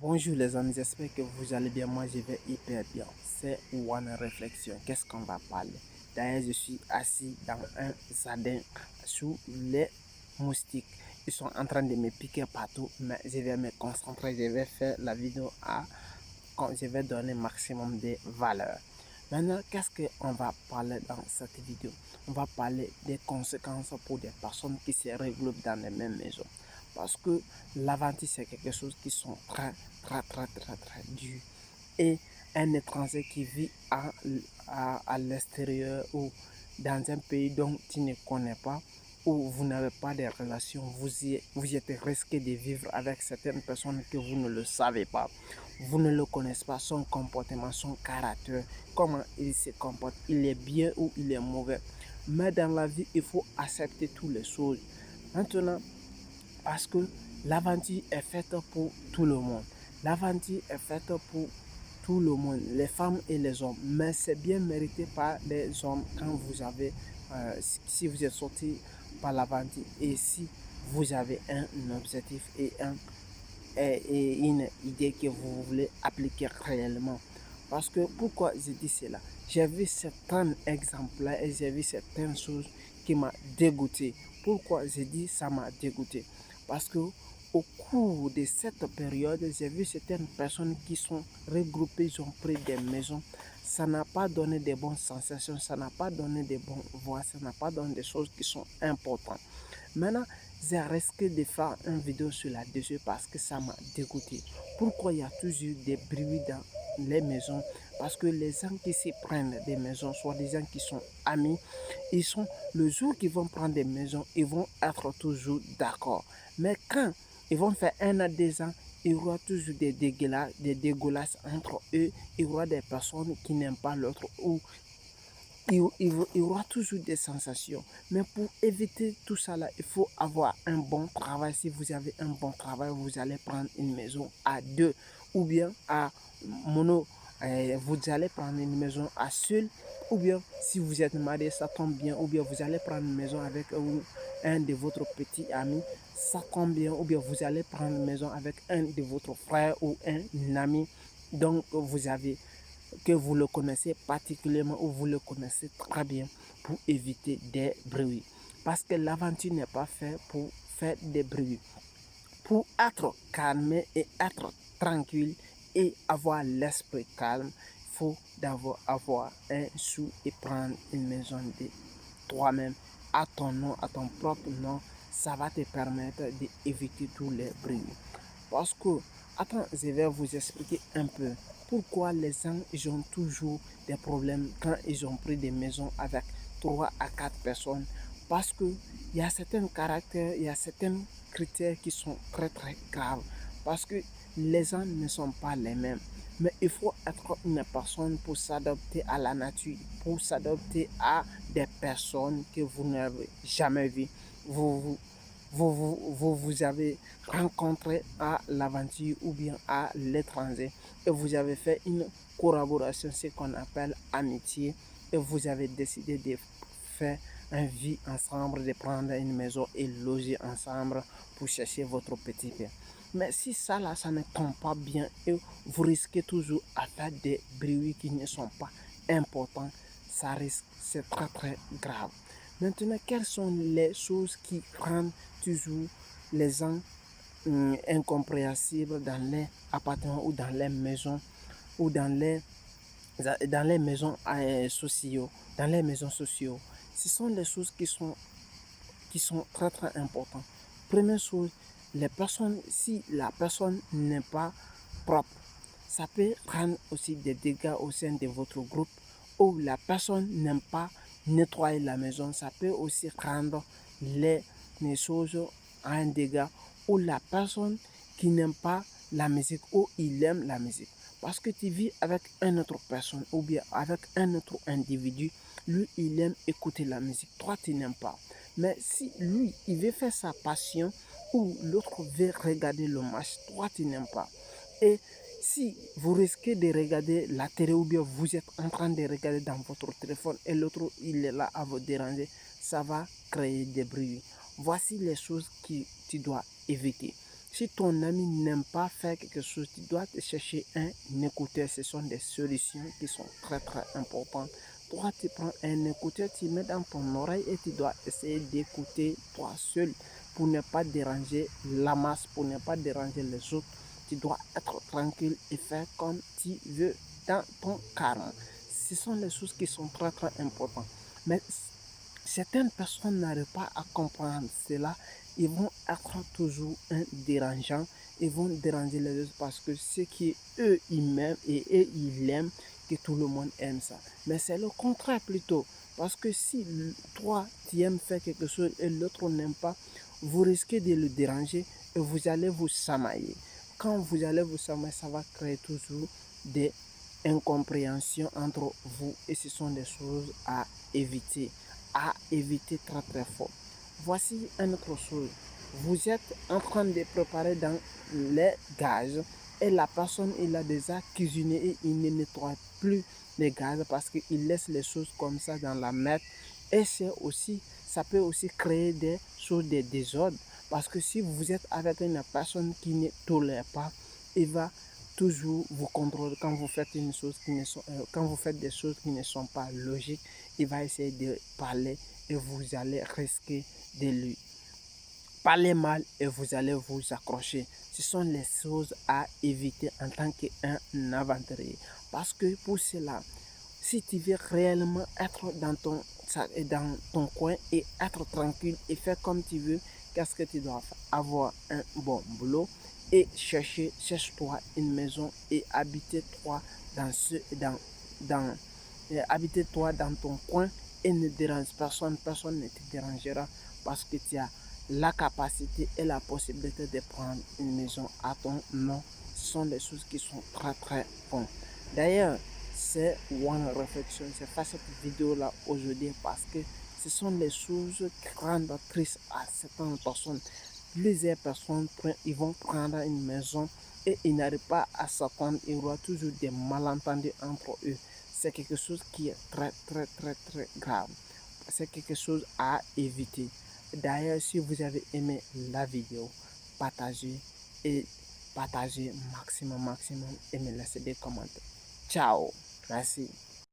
Bonjour les amis, j'espère que vous allez bien. Moi je vais hyper bien. C'est One Réflexion. Qu'est-ce qu'on va parler? D'ailleurs, je suis assis dans un jardin sous les moustiques. Ils sont en train de me piquer partout, mais je vais me concentrer. Je vais faire la vidéo quand je vais donner maximum de valeur. Maintenant, qu'est-ce qu'on va parler dans cette vidéo? On va parler des conséquences pour des personnes qui se regroupent dans les mêmes maisons. Parce que l'aventure, c'est quelque chose qui sont très dur. Et un étranger qui vit à l'extérieur ou dans un pays dont tu ne connais pas, où vous n'avez pas de relations, vous êtes risqué de vivre avec certaines personnes que vous ne le savez pas. Vous ne le connaissez pas, son comportement, son caractère, comment il se comporte, il est bien ou il est mauvais. Mais dans la vie, il faut accepter toutes les choses. Maintenant, parce que l'aventure est faite pour tout le monde. L'aventure est faite pour tout le monde, les femmes et les hommes. Mais c'est bien mérité par les hommes quand vous avez, si vous êtes sorti par l'aventure et si vous avez un objectif et une idée que vous voulez appliquer réellement. Parce que pourquoi je dis cela? J'ai vu certains exemples et j'ai vu certaines choses qui m'ont dégoûté. Pourquoi je dis ça m'a dégoûté? Parce que au cours de cette période, j'ai vu certaines personnes qui sont regroupées, ils ont pris des maisons. Ça n'a pas donné de bonnes sensations, ça n'a pas donné de bonnes voix, ça n'a pas donné des choses qui sont importantes. Maintenant, j'ai risqué de faire une vidéo sur là-dessus parce que ça m'a dégoûté. Pourquoi il y a toujours des bruits dans les maisons? Parce que les gens qui s'y prennent des maisons, soit des gens qui sont amis, ils sont, le jour qu'ils vont prendre des maisons, ils vont être toujours d'accord. Mais quand ils vont faire 1 à 2 ans, il y aura toujours des dégueulasses entre eux. Il y aura des personnes qui n'aiment pas l'autre ou il y aura toujours des sensations. Mais pour éviter tout ça, là, il faut avoir un bon travail. Si vous avez un bon travail, vous allez prendre une maison à deux ou bien à mono. Vous allez prendre une maison à seul ou bien si vous êtes marié, ça tombe bien. Ou bien vous allez prendre une maison avec un de votre petit ami, ça tombe bien. Ou bien vous allez prendre une maison avec un de votre frère ou un ami. Donc vous avez que vous le connaissez particulièrement ou vous le connaissez très bien pour éviter des bruits. Parce que l'aventure n'est pas faite pour faire des bruits. Pour être calme et être tranquille et avoir l'esprit calme, il faut d'abord avoir un sou et prendre une maison de toi-même à ton nom, à ton propre nom. Ça va te permettre d'éviter tous les bruits. Parce que, attends, je vais vous expliquer un peu pourquoi les gens ils ont toujours des problèmes quand ils ont pris des maisons avec 3 à 4 personnes. Parce qu'il y a certains caractères, il y a certains critères qui sont très graves. Parce que les gens ne sont pas les mêmes. Mais il faut être une personne pour s'adapter à la nature, pour s'adapter à des personnes que vous n'avez jamais vues. Vous, vous avez rencontré à l'aventure ou bien à l'étranger et vous avez fait une collaboration, ce qu'on appelle amitié, et vous avez décidé de faire une vie ensemble, de prendre une maison et loger ensemble pour chercher votre petit père. Mais si ça là, ça ne tombe pas bien et vous risquez toujours à faire des bruits qui ne sont pas importants, ça risque, c'est très grave. Maintenant, quelles sont les choses qui rendent toujours les gens incompréhensibles dans les appartements ou dans les maisons ou dans les maisons sociaux, dans les maisons sociaux? Ce sont les choses qui sont très importantes. Première chose, les personnes, si la personne n'est pas propre, ça peut rendre aussi des dégâts au sein de votre groupe. Ou la personne n'aime pas nettoyer la maison, ça peut aussi rendre les choses à un dégât. Ou la personne qui n'aime pas la musique ou il aime la musique. Parce que tu vis avec une autre personne ou bien avec un autre individu, lui il aime écouter la musique, toi tu n'aimes pas. Mais si lui il veut faire sa passion ou l'autre veut regarder le match, toi tu n'aimes pas. Et si vous risquez de regarder la télé ou bien vous êtes en train de regarder dans votre téléphone et l'autre il est là à vous déranger, ça va créer des bruits. Voici les choses que tu dois éviter. Si ton ami n'aime pas faire quelque chose, tu dois te chercher un écouteur. Ce sont des solutions qui sont très très importantes. Toi, tu prends un écouteur, tu mets dans ton oreille et tu dois essayer d'écouter toi seul pour ne pas déranger la masse, pour ne pas déranger les autres. Tu dois être tranquille et faire comme tu veux dans ton calme. Ce sont les choses qui sont très très importantes. Mais certaines personnes n'arrivent pas à comprendre cela. Ils vont être toujours un dérangeant. Ils vont déranger les autres parce que ce qui eux ils m'aiment et eux ils aiment, que tout le monde aime ça. Mais c'est le contraire plutôt. Parce que si toi tu aimes faire quelque chose et l'autre n'aime pas, vous risquez de le déranger et vous allez vous chamailler. Quand vous allez vous chamailler, ça va créer toujours des incompréhensions entre vous et ce sont des choses à éviter très très fort. Voici une autre chose. Vous êtes en train de préparer dans les gaz et la personne il a déjà cuisiné et il ne nettoie plus les gaz parce qu'il laisse les choses comme ça dans la merde et ça peut aussi créer des choses de désordre parce que si vous êtes avec une personne qui ne tolère pas, il va toujours vous contrôler quand vous faites quand vous faites des choses qui ne sont pas logiques. Il va essayer de parler et vous allez risquer de lui parler mal et vous allez vous accrocher. Ce sont les choses à éviter en tant qu'un aventurier. Parce que pour cela, si tu veux réellement être dans ton coin et être tranquille et faire comme tu veux, qu'est-ce que tu dois faire? Avoir un bon boulot et cherche-toi une maison et dans, habite-toi dans ton coin et ne dérange personne, personne ne te dérangera parce que tu as la capacité et la possibilité de prendre une maison à ton nom. Ce sont des choses qui sont très très bonnes. D'ailleurs, c'est une réflexion, c'est faire cette vidéo là aujourd'hui parce que ce sont des choses qui rendent triste à certaines personnes. Plusieurs personnes ils vont prendre une maison et ils n'arrivent pas à s'attendre. Il y aura toujours des malentendus entre eux. C'est quelque chose qui est très très très très grave. C'est quelque chose à éviter. D'ailleurs, si vous avez aimé la vidéo, partagez et partagez maximum et me laissez des commentaires. Ciao, merci.